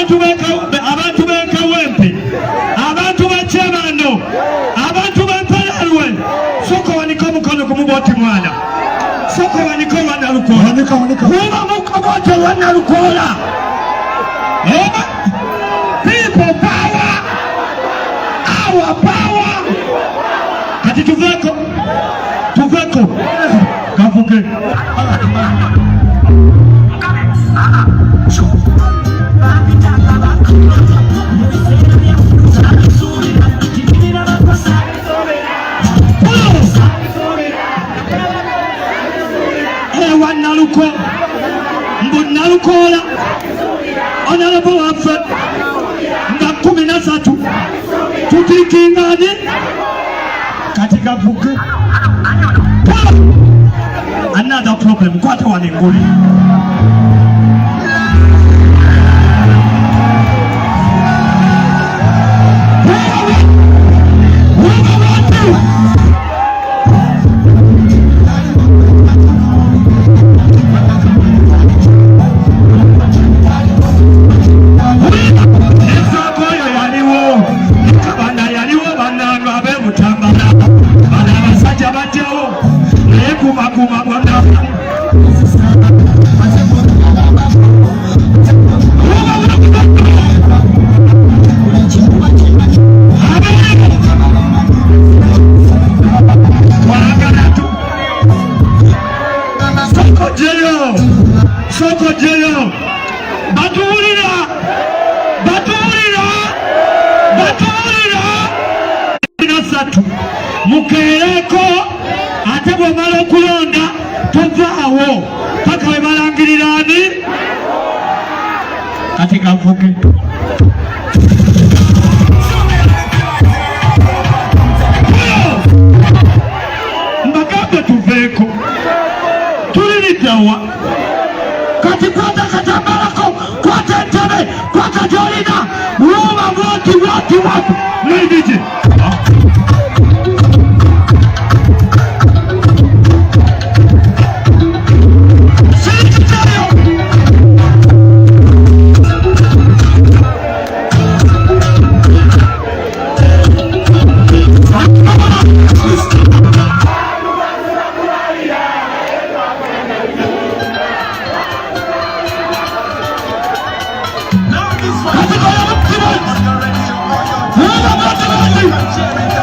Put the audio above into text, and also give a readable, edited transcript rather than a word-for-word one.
abantu b'Ekawempe, abantu b'Kyebano, abantu b'Empererwe, soko wanika omukono ku Muboti mwana. Soko wanika Wannalukola. Kuba mukoboti Wannalukola. People power. Our power. Kati tuveko. Kavuge. Wannalukola Honorable Alfred nga 13 tutikingane katika vugu. Another problem kwata wanenguli Soko Jeyo Batulira Nasatu mukeereko ate bw'omala okulonda tovaawo paka we balangirira ani kati gavuge. Mbagambe tuveeko tuliritawa kati kwata katambalako kwata entebe kwata gyolina luuma bwoti nendije Let's go.